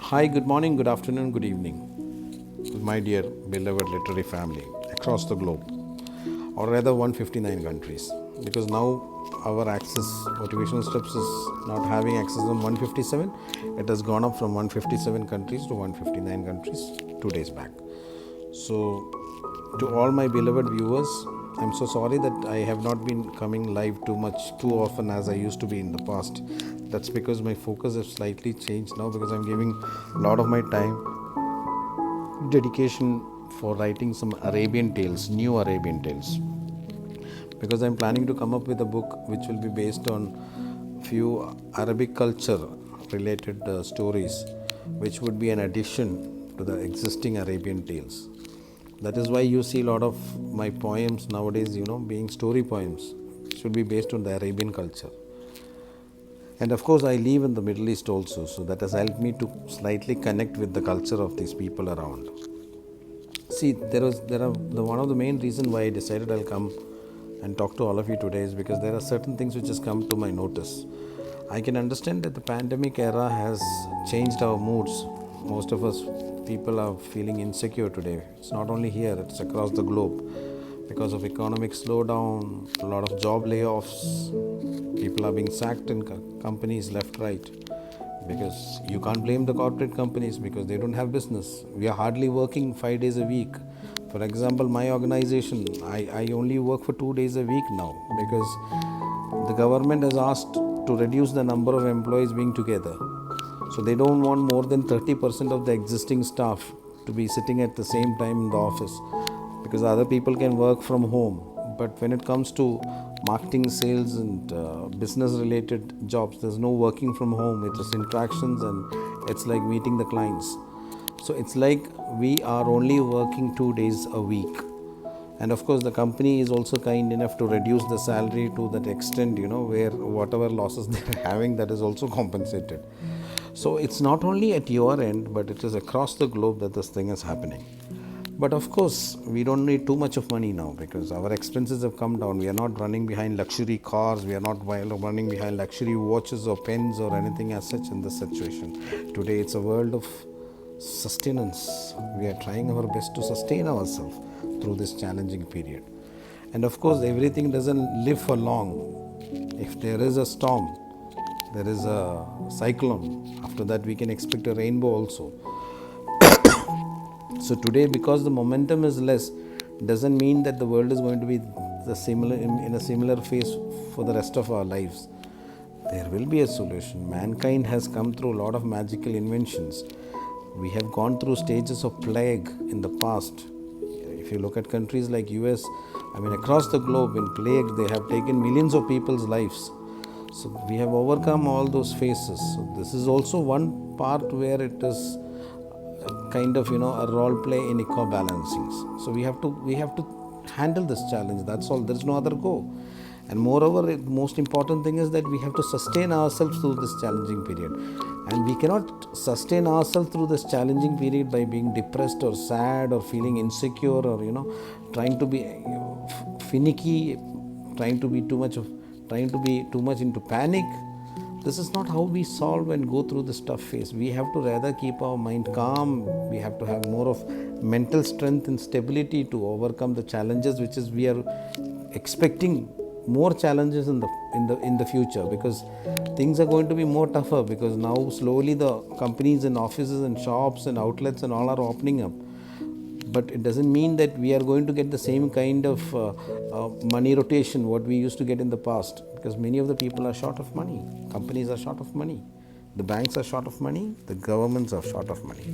Hi, good morning, good afternoon, good evening, my dear beloved literary family across the globe, or rather 159 countries. Because now our access motivational steps is not having access on 157, it has gone up from 157 countries to 159 countries 2 days back. So, to all my beloved viewers, I'm so sorry that I have not been coming live too often as I used to be in the past. That's because my focus has slightly changed now because I'm giving a lot of my time dedication for writing some Arabian tales, new Arabian tales. Because I'm planning to come up with a book which will be based on few Arabic culture related stories, which would be an addition to the existing Arabian tales. That is why you see a lot of my poems nowadays, being story poems, should be based on the Arabian culture. And of course, I live in the Middle East also, so that has helped me to slightly connect with the culture of these people around. See, one of the main reason why I decided I'll come and talk to all of you today is because there are certain things which has come to my notice. I can understand that the pandemic era has changed our moods. Most of us people are feeling insecure today. It's not only here; it's across the globe because of economic slowdown, a lot of job layoffs. People are being sacked in companies left, right, because you can't blame the corporate companies because they don't have business. We are hardly working 5 days a week. For example, my organization, I only work for 2 days a week now because the government has asked to reduce the number of employees being together. So they don't want more than 30% of the existing staff to be sitting at the same time in the office because other people can work from home. But when it comes to marketing, sales, and business related jobs, there's no working from home. It's just interactions and it's like meeting the clients. So it's like we are only working 2 days a week. And of course, the company is also kind enough to reduce the salary to that extent, where whatever losses they're having, that is also compensated. So it's not only at your end, but it is across the globe that this thing is happening. But of course, we don't need too much of money now because our expenses have come down. We are not running behind luxury cars, we are not running behind luxury watches or pens or anything as such in this situation. Today, it's a world of sustenance. We are trying our best to sustain ourselves through this challenging period. And of course, everything doesn't live for long. If there is a storm, there is a cyclone. After that, we can expect a rainbow also. So today, because the momentum is less, doesn't mean that the world is going to be the similar in a similar phase for the rest of our lives. There will be a solution. Mankind has come through a lot of magical inventions. We have gone through stages of plague in the past. If you look at countries like US, across the globe in plague, they have taken millions of people's lives. So we have overcome all those phases. So this is also one part where it is kind of a role play in eco balancing. So we have to handle this challenge. That's all. There's no other go. And moreover, the most important thing is that we have to sustain ourselves through this challenging period. And we cannot sustain ourselves through this challenging period by being depressed or sad or feeling insecure or trying to be finicky, trying to be too much into panic. This is not how we solve and go through this tough phase. We have to rather keep our mind calm. We have to have more of mental strength and stability to overcome the challenges, which is we are expecting more challenges in the future because things are going to be more tougher because now slowly the companies and offices and shops and outlets and all are opening up. But it doesn't mean that we are going to get the same kind of money rotation what we used to get in the past because many of the people are short of money. Companies are short of money. The banks are short of money. The governments are short of money.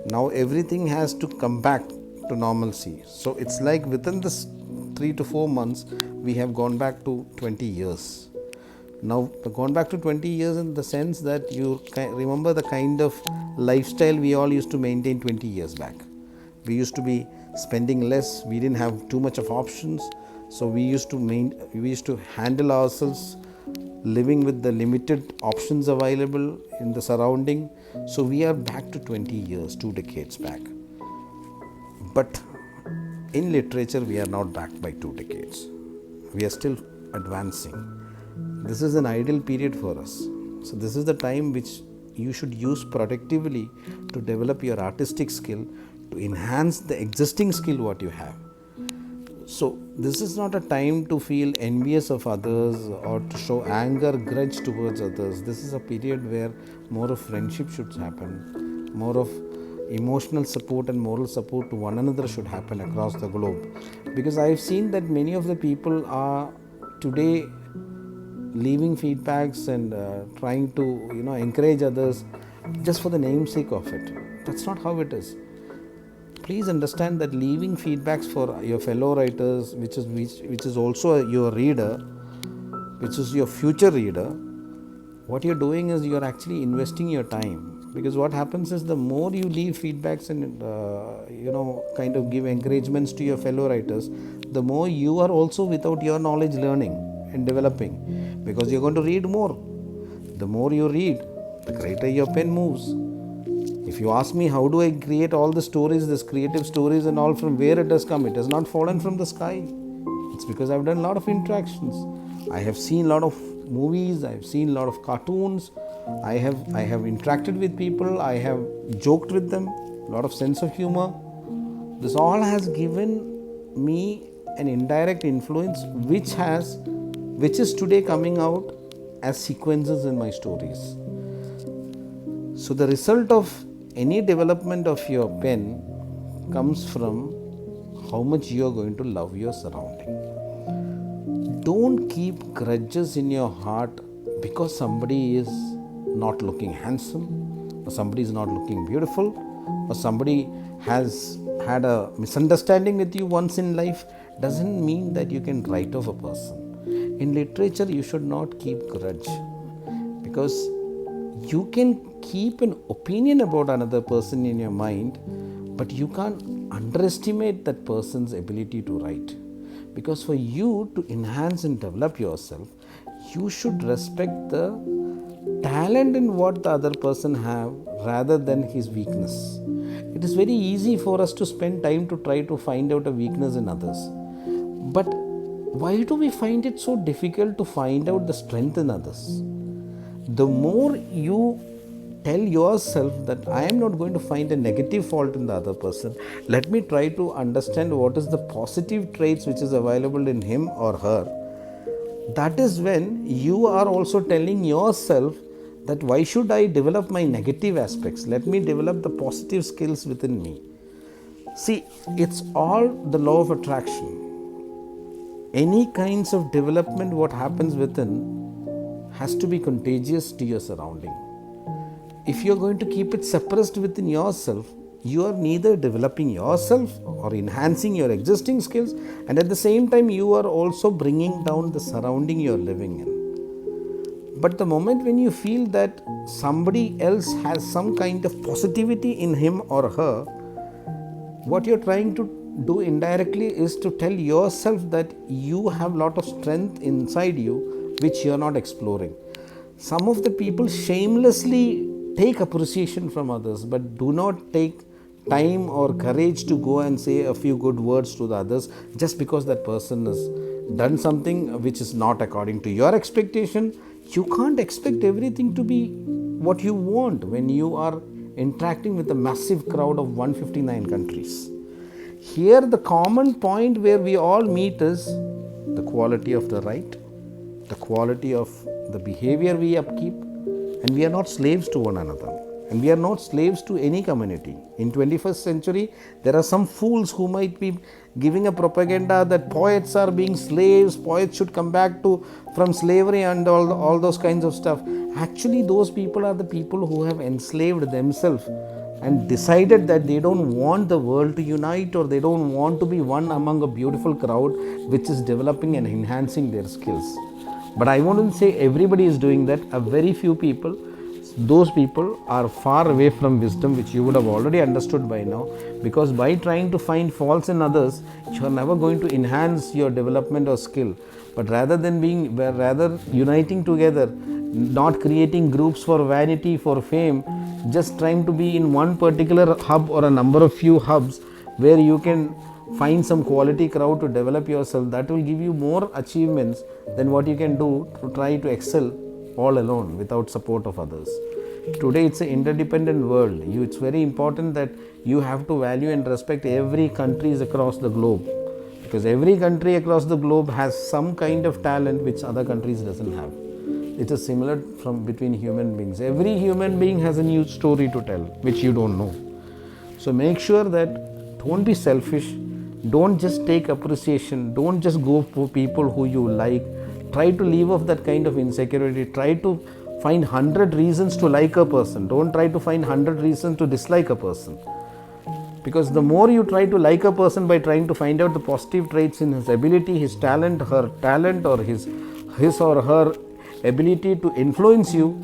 Now everything has to come back to normalcy. So it's like within this 3 to 4 months, we have gone back to 20 years. Now, gone back to 20 years in the sense that you remember the kind of lifestyle we all used to maintain 20 years back. We used to be spending less. We didn't have too much of options. So we used to handle ourselves living with the limited options available in the surrounding. So we are back to 20 years, 2 decades back. But in literature, we are not back by 2 decades. We are still advancing. This is an ideal period for us. So this is the time which you should use productively to develop your artistic skill, to enhance the existing skill what you have. So this is not a time to feel envious of others or to show anger, grudge towards others. This is a period where more of friendship should happen, more of emotional support and moral support to one another should happen across the globe. Because I've seen that many of the people are today leaving feedbacks and trying to encourage others just for the namesake of it. That's not how it is. Please understand that leaving feedbacks for your fellow writers, which is also your reader, which is your future reader, what you're doing is you're actually investing your time. Because what happens is the more you leave feedbacks and kind of give encouragements to your fellow writers, the more you are also without your knowledge learning and developing, because you're going to read more. The more you read, the greater your pen moves. If you ask me how do I create all the stories, this creative stories and all, from where it has come, it has not fallen from the sky. It's because I've done a lot of interactions. I have seen a lot of movies, I have seen a lot of cartoons, I have interacted with people, I have joked with them, a lot of sense of humor. This all has given me an indirect influence which is today coming out as sequences in my stories. So the result of any development of your pen comes from how much you are going to love your surrounding. Don't keep grudges in your heart because somebody is not looking handsome, or somebody is not looking beautiful, or somebody has had a misunderstanding with you once in life. Doesn't mean that you can write off a person. In literature, you should not keep grudge, because you can keep an opinion about another person in your mind, but you can't underestimate that person's ability to write. Because for you to enhance and develop yourself, you should respect the talent in what the other person have rather than his weakness. It is very easy for us to spend time to try to find out a weakness in others. But why do we find it so difficult to find out the strength in others? The more you tell yourself that I am not going to find a negative fault in the other person, let me try to understand what is the positive traits which is available in him or her, that is when you are also telling yourself that why should I develop my negative aspects? Let me develop the positive skills within me. See, it's all the law of attraction. Any kinds of development what happens within has to be contagious to your surrounding. If you're going to keep it suppressed within yourself, you are neither developing yourself or enhancing your existing skills, and at the same time you are also bringing down the surrounding you are living in. But the moment when you feel that somebody else has some kind of positivity in him or her, what you're trying to do indirectly is to tell yourself that you have a lot of strength inside you which you are not exploring. Some of the people shamelessly take appreciation from others, but do not take time or courage to go and say a few good words to the others just because that person has done something which is not according to your expectation. You can't expect everything to be what you want when you are interacting with a massive crowd of 159 countries. Here the common point where we all meet is the quality of the right, the quality of the behavior we upkeep, and we are not slaves to one another, and we are not slaves to any community. In 21st century, there are some fools who might be giving a propaganda that poets are being slaves, poets should come back from slavery and all those kinds of stuff. Actually, those people are the people who have enslaved themselves and decided that they don't want the world to unite, or they don't want to be one among a beautiful crowd which is developing and enhancing their skills. But I wouldn't say everybody is doing that. A very few people, those people are far away from wisdom, which you would have already understood by now, because by trying to find faults in others, you are never going to enhance your development or skill. But rather uniting together, not creating groups for vanity, for fame, just trying to be in one particular hub or a number of few hubs where you can find some quality crowd to develop yourself, that will give you more achievements than what you can do to try to excel all alone without support of others. Today it's an interdependent world. It's very important that you have to value and respect every countries across the globe, because every country across the globe has some kind of talent which other countries doesn't have. It is similar from between human beings. Every human being has a new story to tell which you don't know. So make sure that don't be selfish, don't just take appreciation, don't just go for people who you like. Try to leave off that kind of insecurity. Try to find 100 reasons to like a person. Don't try to find 100 reasons to dislike a person. Because the more you try to like a person by trying to find out the positive traits in his ability, his talent, her talent, or his or her ability to influence you,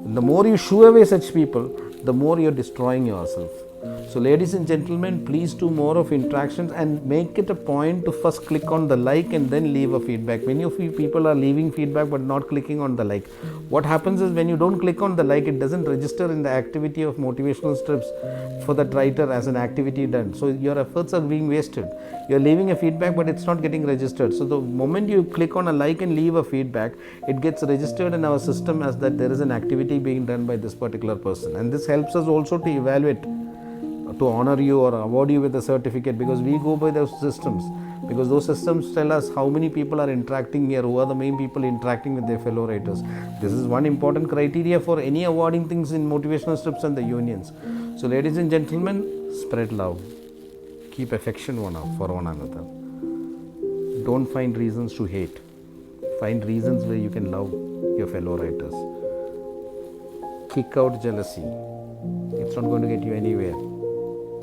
the more you shoo away such people, the more you're destroying yourself. So ladies and gentlemen, please do more of interactions and make it a point to first click on the like and then leave a feedback. Many of you people are leaving feedback but not clicking on the like. What happens is when you don't click on the like, it doesn't register in the activity of motivational strips for that writer as an activity done. So your efforts are being wasted. You're leaving a feedback but it's not getting registered. So the moment you click on a like and leave a feedback, it gets registered in our system as that there is an activity being done by this particular person. And this helps us also to evaluate, to honor you or award you with a certificate, because we go by those systems, because those systems tell us how many people are interacting here, who are the main people interacting with their fellow writers. This is one important criteria for any awarding things in motivational strips and the unions. So ladies and gentlemen, spread love, keep affection for one another. Don't find reasons to hate, find reasons where you can love your fellow writers. Kick out jealousy. It's not going to get you anywhere.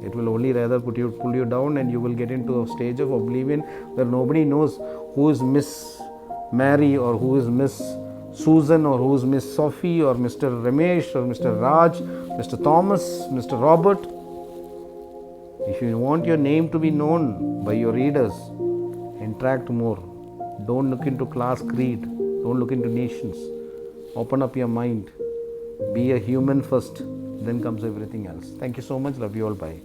It will only rather pull you down, and you will get into a stage of oblivion where nobody knows who is Miss Mary or who is Miss Susan or who is Miss Sophie or Mr. Ramesh or Mr. Raj, Mr. Thomas, Mr. Robert. If you want your name to be known by your readers, interact more. Don't look into class, creed. Don't look into nations. Open up your mind. Be a human first. Then comes everything else. Thank you so much. Love you all. Bye.